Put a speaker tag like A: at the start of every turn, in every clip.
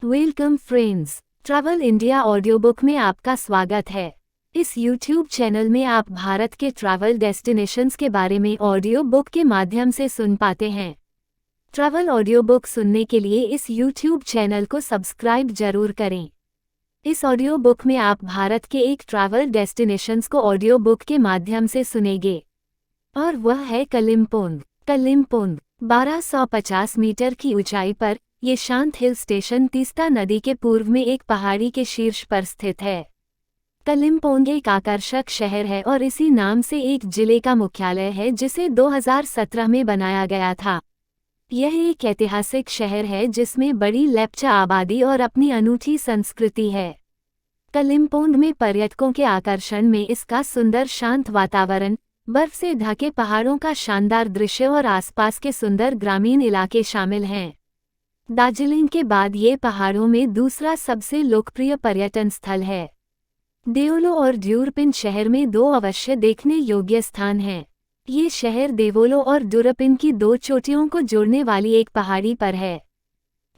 A: Welcome friends, travel India audio book में आपका स्वागत है। इस यूट्यूब चैनल में आप भारत के ट्रैवल डेस्टिनेशंस के बारे में ऑडियो बुक के माध्यम से सुन पाते हैं। ट्रैवल ऑडियो बुक सुनने के लिए इस यूट्यूब चैनल को सब्सक्राइब जरूर करें। इस ऑडियो बुक में आप भारत के एक ट्रैवल डेस्टिनेशंस को ऑडियो बुक के माध्यम से सुनेंगे और वह है कलिम्पोंग। कलिम्पोंग 1250 मीटर की ऊंचाई पर ये शांत हिल स्टेशन तीस्ता नदी के पूर्व में एक पहाड़ी के शीर्ष पर स्थित है। कलिम्पोंग एक आकर्षक शहर है और इसी नाम से एक जिले का मुख्यालय है जिसे 2017 में बनाया गया था। यह एक ऐतिहासिक शहर है जिसमें बड़ी लेप्चा आबादी और अपनी अनूठी संस्कृति है। कलिम्पोंग में पर्यटकों के आकर्षण में इसका सुंदर शांत वातावरण, बर्फ से ढके पहाड़ों का शानदार दृश्य और आसपास के सुंदर ग्रामीण इलाके शामिल हैं। दार्जिलिंग के बाद ये पहाड़ों में दूसरा सबसे लोकप्रिय पर्यटन स्थल है। देवोलो और ड्यूरपिन शहर में दो अवश्य देखने योग्य स्थान हैं। ये शहर देवोलो और ड्यूरपिन की दो चोटियों को जोड़ने वाली एक पहाड़ी पर है।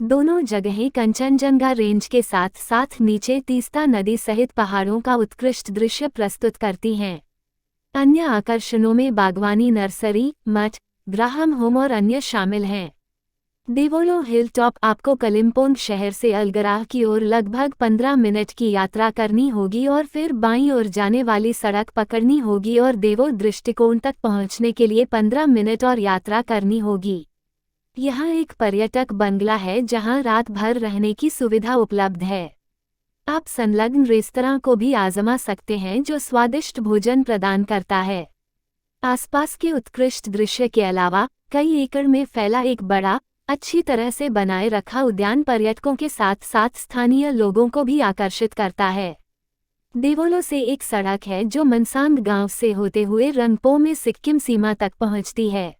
A: दोनों जगहें कंचनजंगा रेंज के साथ साथ नीचे तीस्ता नदी सहित पहाड़ों का उत्कृष्ट दृश्य प्रस्तुत करती हैं। अन्य आकर्षणों में बागवानी नर्सरी, मठ, ग्राहम होम और अन्य शामिल हैं। देवोलो हिल टॉप आपको कलिम्पोंग शहर से अलगराह की ओर लगभग 15 मिनट की यात्रा करनी होगी और फिर बाईं ओर जाने वाली सड़क पकड़नी होगी और देवो दृष्टिकोण तक पहुंचने के लिए 15 मिनट और यात्रा करनी होगी। यहाँ एक पर्यटक बंगला है जहाँ रात भर रहने की सुविधा उपलब्ध है। आप संलग्न रेस्तरां को भी आजमा सकते हैं जो स्वादिष्ट भोजन प्रदान करता है। आसपास के उत्कृष्ट दृश्य के अलावा कई एकड़ में फैला एक बड़ा, अच्छी तरह से बनाए रखा उद्यान पर्यटकों के साथ साथ स्थानीय लोगों को भी आकर्षित करता है। देवोलो से एक सड़क है जो मनसांग गांव से होते हुए रंगपो में सिक्किम सीमा तक पहुंचती है।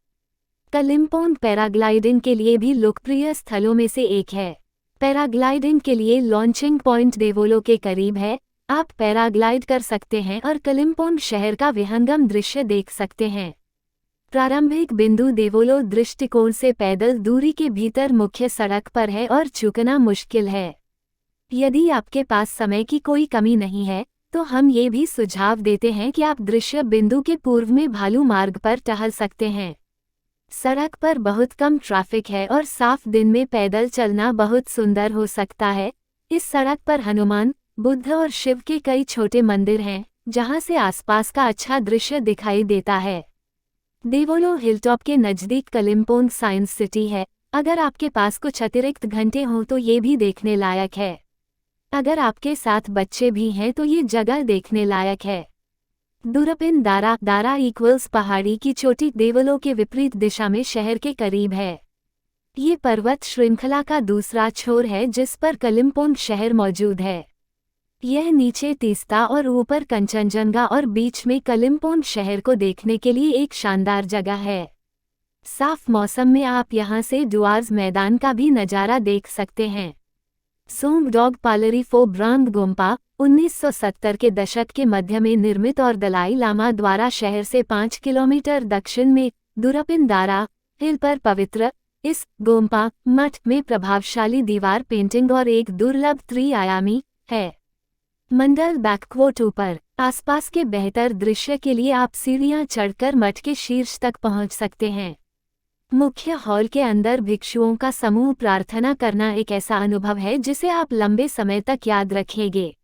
A: कलिम्पोंग पैराग्लाइडिंग के लिए भी लोकप्रिय स्थलों में से एक है। पैराग्लाइडिंग के लिए लॉन्चिंग पॉइंट देवोलो के करीब है। आप पैराग्लाइड कर सकते हैं और कलिम्पोंग शहर का विहंगम दृश्य देख सकते हैं। प्रारंभिक बिंदु देवोलो दृष्टिकोण से पैदल दूरी के भीतर मुख्य सड़क पर है और चूकना मुश्किल है। यदि आपके पास समय की कोई कमी नहीं है तो हम ये भी सुझाव देते हैं कि आप दृश्य बिंदु के पूर्व में भालू मार्ग पर टहल सकते हैं। सड़क पर बहुत कम ट्रैफिक है और साफ दिन में पैदल चलना बहुत सुंदर हो सकता है। इस सड़क पर हनुमान, बुद्ध और शिव के कई छोटे मंदिर हैं जहां से आसपास का अच्छा दृश्य दिखाई देता है। देवोलो हिलटॉप के नज़दीक कलिम्पोंग साइंस सिटी है। अगर आपके पास कुछ अतिरिक्त घंटे हों तो ये भी देखने लायक है। अगर आपके साथ बच्चे भी हैं तो ये जगह देखने लायक है। ड्यूरपिन दारा इक्वल्स पहाड़ी की चोटी देवोलो के विपरीत दिशा में शहर के करीब है। ये पर्वत श्रृंखला का दूसरा छोर है जिस पर कलिम्पोंग शहर मौजूद है। यह नीचे तीस्ता और ऊपर कंचनजंगा और बीच में कलिम्पोंग शहर को देखने के लिए एक शानदार जगह है। साफ मौसम में आप यहां से डुआर्स मैदान का भी नज़ारा देख सकते हैं। सोंगडोग पालरी फो ब्रांग गोम्पा 1970 के दशक के मध्य में निर्मित और दलाई लामा द्वारा शहर से 5 किलोमीटर दक्षिण में ड्यूरपिन दारा हिल पर पवित्र इस गोम्पा मठ में प्रभावशाली दीवार पेंटिंग और एक दुर्लभ त्रिआयामी है। मंडल बैकवोट ऊपर आसपास के बेहतर दृश्य के लिए आप सीढ़ियां चढ़कर मठ के शीर्ष तक पहुंच सकते हैं। मुख्य हॉल के अंदर भिक्षुओं का समूह प्रार्थना करना एक ऐसा अनुभव है जिसे आप लंबे समय तक याद रखेंगे।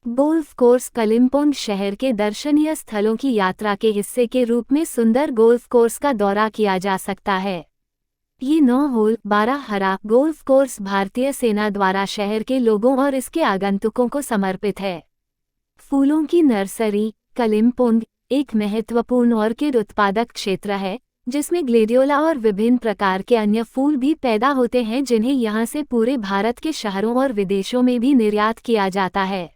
A: गोल्फ कोर्स कलिम्पोंग शहर के दर्शनीय स्थलों की यात्रा के हिस्से के रूप में सुंदर गोल्फ कोर्स का दौरा किया जा सकता है। ये 9 होल 12 हरा गोल्फ कोर्स भारतीय सेना द्वारा शहर के लोगों और इसके आगंतुकों को समर्पित है। फूलों की नर्सरी कलिम्पोंग एक महत्वपूर्ण ऑर्किड उत्पादक क्षेत्र है जिसमें ग्लेडियोला और विभिन्न प्रकार के अन्य फूल भी पैदा होते हैं जिन्हें यहां से पूरे भारत के शहरों और विदेशों में भी निर्यात किया जाता है।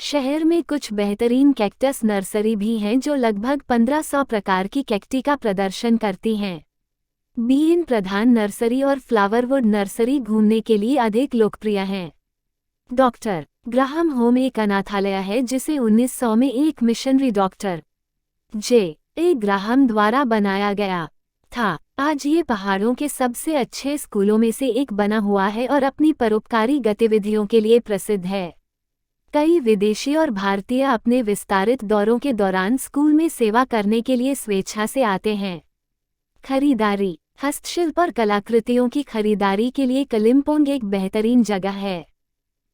A: शहर में कुछ बेहतरीन कैक्टस नर्सरी भी हैं जो लगभग 1500 प्रकार की कैक्टी का प्रदर्शन करती हैं। बीन प्रधान नर्सरी और फ्लावरवुड नर्सरी घूमने के लिए अधिक लोकप्रिय हैं। डॉक्टर ग्राहम होम एक अनाथालय है जिसे 1900 में एक मिशनरी डॉक्टर जे.ए. ग्राहम द्वारा बनाया गया था। आज ये पहाड़ों के सबसे अच्छे स्कूलों में से एक बना हुआ है और अपनी परोपकारी गतिविधियों के लिए प्रसिद्ध है। कई विदेशी और भारतीय अपने विस्तारित दौरों के दौरान स्कूल में सेवा करने के लिए स्वेच्छा से आते हैं। खरीदारी। हस्तशिल्प और कलाकृतियों की खरीदारी के लिए कलिम्पोंग एक बेहतरीन जगह है।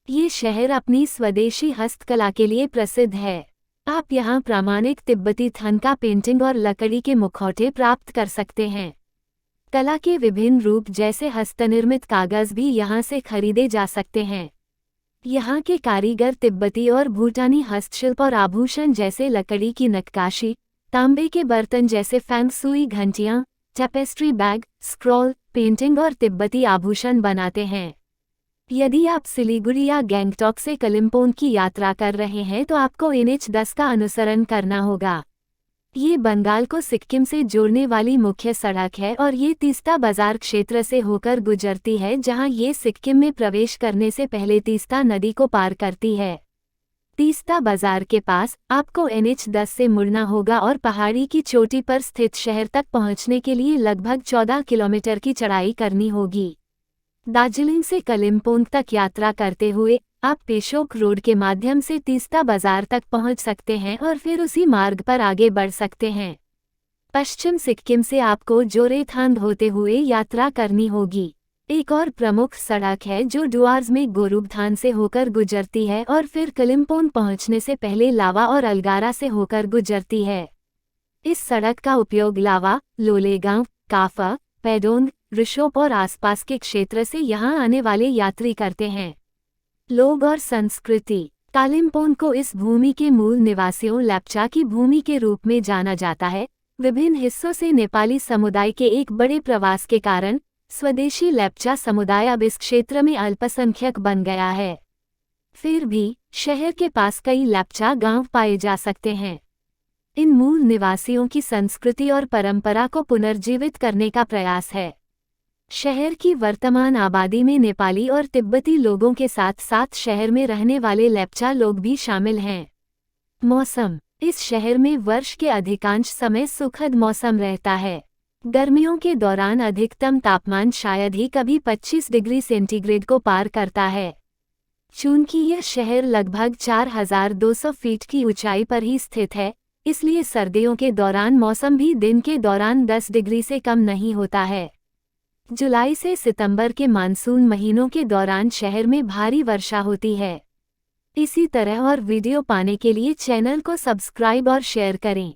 A: ये शहर अपनी स्वदेशी हस्तकला के लिए प्रसिद्ध है। आप यहाँ प्रामाणिक तिब्बती थनका पेंटिंग और लकड़ी के मुखौटे प्राप्त कर सकते हैं। कला के विभिन्न रूप जैसे हस्तनिर्मित कागज भी यहाँ से खरीदे जा सकते हैं। यहाँ के कारीगर तिब्बती और भूटानी हस्तशिल्प और आभूषण जैसे लकड़ी की नक्काशी, तांबे के बर्तन जैसे फेंग सुई घंटियाँ, टेपेस्ट्री बैग, स्क्रॉल पेंटिंग और तिब्बती आभूषण बनाते हैं। यदि आप सिलीगुड़ी या गैंगटॉक से कलिम्पोंग की यात्रा कर रहे हैं तो आपको NH10 का अनुसरण करना होगा। ये बंगाल को सिक्किम से जोड़ने वाली मुख्य सड़क है और ये तीस्ता बाजार क्षेत्र से होकर गुजरती है, जहां ये सिक्किम में प्रवेश करने से पहले तीस्ता नदी को पार करती है। तीस्ता बाजार के पास आपको NH10 से मुड़ना होगा और पहाड़ी की चोटी पर स्थित शहर तक पहुंचने के लिए लगभग 14 किलोमीटर की चढ़ाई करनी होगी। दार्जिलिंग से कलिम्पोंग तक यात्रा करते हुए आप पेशोक रोड के माध्यम से तीस्ता बाजार तक पहुंच सकते हैं और फिर उसी मार्ग पर आगे बढ़ सकते हैं। पश्चिम सिक्किम से आपको जोरेथांग होते हुए यात्रा करनी होगी। एक और प्रमुख सड़क है जो डुआर्स में गोरुबथान से होकर गुजरती है और फिर कलिम्पोंग पहुंचने से पहले लावा और अलगारा से होकर गुजरती है। इस सड़क का उपयोग लावा, लोलेगांव, काफा, पैडोंग, रिशोप और आसपास के क्षेत्र से यहां आने वाले यात्री करते हैं। लोग और संस्कृति। कालिम्पोंग को इस भूमि के मूल निवासियों लेप्चा की भूमि के रूप में जाना जाता है। विभिन्न हिस्सों से नेपाली समुदाय के एक बड़े प्रवास के कारण स्वदेशी लेप्चा समुदाय अब इस क्षेत्र में अल्पसंख्यक बन गया है। फिर भी शहर के पास कई लेप्चा गांव पाए जा सकते हैं। इन मूल निवासियों की संस्कृति और परंपरा को पुनर्जीवित करने का प्रयास है। शहर की वर्तमान आबादी में नेपाली और तिब्बती लोगों के साथ साथ शहर में रहने वाले लेप्चा लोग भी शामिल हैं। मौसम। इस शहर में वर्ष के अधिकांश समय सुखद मौसम रहता है। गर्मियों के दौरान अधिकतम तापमान शायद ही कभी 25 डिग्री सेंटीग्रेड को पार करता है। चूंकि यह शहर लगभग 4200 फीट की ऊंचाई पर ही स्थित है, इसलिए सर्दियों के दौरान मौसम भी दिन के दौरान 10 डिग्री से कम नहीं होता है। जुलाई से सितंबर के मानसून महीनों के दौरान शहर में भारी वर्षा होती है। इसी तरह और वीडियो पाने के लिए चैनल को सब्सक्राइब और शेयर करें।